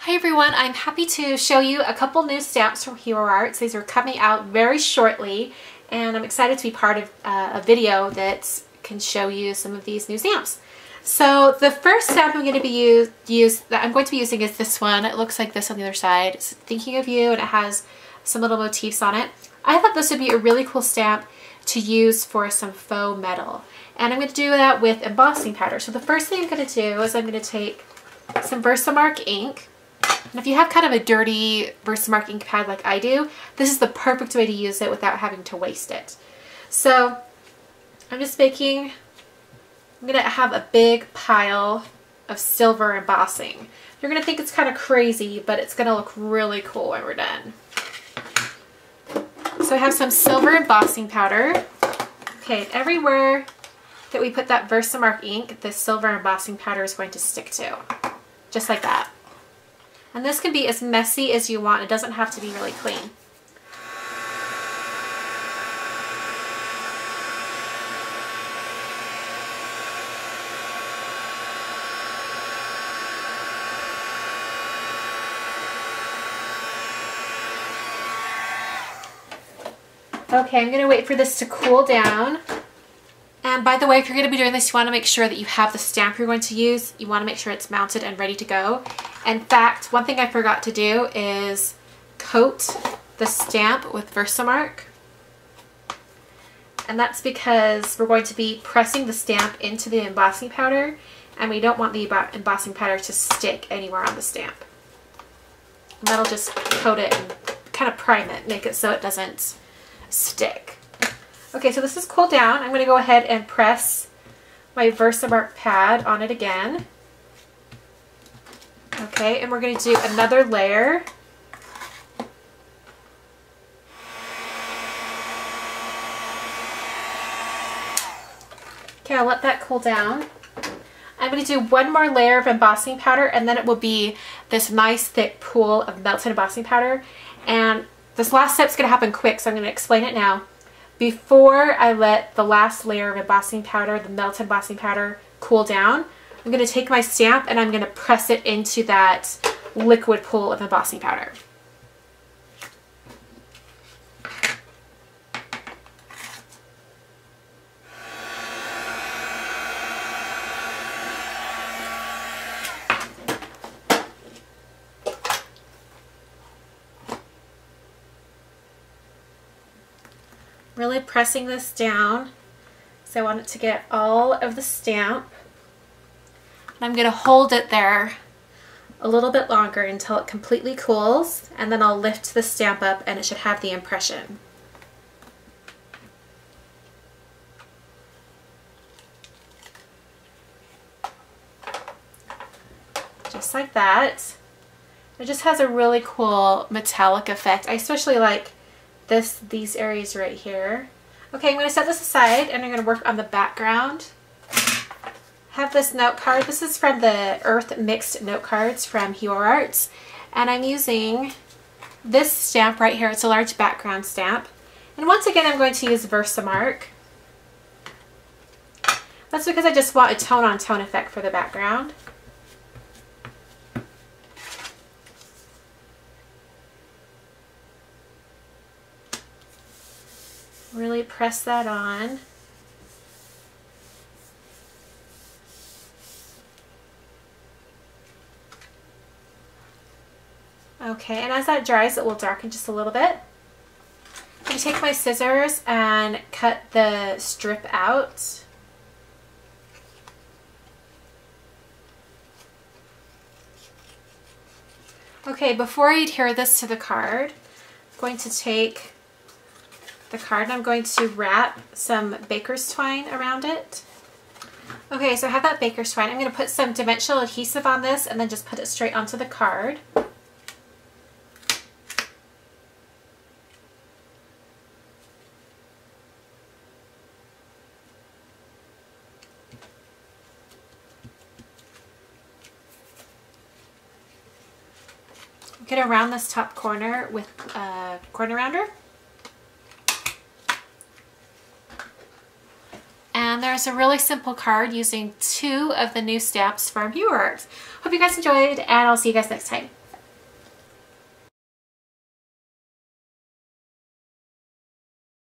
Hi everyone, I'm happy to show you a couple new stamps from Hero Arts. These are coming out very shortly and I'm excited to be part of a video that can show you some of these new stamps. So the first stamp I'm going to be using is this one. It looks like this on the other side. It's Thinking of You and it has some little motifs on it. I thought this would be a really cool stamp to use for some faux metal. And I'm going to do that with embossing powder. So the first thing I'm going to do is I'm going to take some Versamark ink. And if you have kind of a dirty Versamark ink pad like I do, this is the perfect way to use it without having to waste it. So I'm going to have a big pile of silver embossing. You're going to think it's kind of crazy, but it's going to look really cool when we're done. So I have some silver embossing powder. Okay, everywhere that we put that Versamark ink, this silver embossing powder is going to stick to. Just like that. And this can be as messy as you want. It doesn't have to be really clean. Okay, I'm going to wait for this to cool down. And by the way, if you're going to be doing this, you want to make sure that you have the stamp you're going to use. You want to make sure it's mounted and ready to go. In fact, one thing I forgot to do is coat the stamp with Versamark. And that's because we're going to be pressing the stamp into the embossing powder and we don't want the embossing powder to stick anywhere on the stamp. And that'll just coat it and kind of prime it, make it so it doesn't stick. Okay, so this is cooled down. I'm going to go ahead and press my Versamark pad on it again. Okay, and we're going to do another layer. Okay, I'll let that cool down. I'm going to do one more layer of embossing powder and then it will be this nice thick pool of melted embossing powder. And this last step's going to happen quick, so I'm going to explain it now. Before I let the last layer of embossing powder, the melted embossing powder, cool down, I'm going to take my stamp and I'm going to press it into that liquid pool of embossing powder. Really pressing this down because I want it to get all of the stamp. And I'm going to hold it there a little bit longer until it completely cools, and then I'll lift the stamp up and it should have the impression. Just like that. It just has a really cool metallic effect. I especially like these areas right here. Okay, I'm going to set this aside and I'm going to work on the background. Have this note card. This is from the Earth Mixed note cards from Hero Arts. And I'm using this stamp right here. It's a large background stamp. And once again, I'm going to use Versamark. That's because I just want a tone-on-tone effect for the background. Really press that on. Okay, and as that dries, it will darken just a little bit. I'm going to take my scissors and cut the strip out. Okay, before I adhere this to the card, I'm going to take the card and I'm going to wrap some baker's twine around it. Okay, so I have that baker's twine. I'm going to put some dimensional adhesive on this and then just put it straight onto the card. I'm going to round this top corner with a corner rounder. And there's a really simple card using 2 of the new stamps from Hero Arts. Hope you guys enjoyed, and I'll see you guys next time.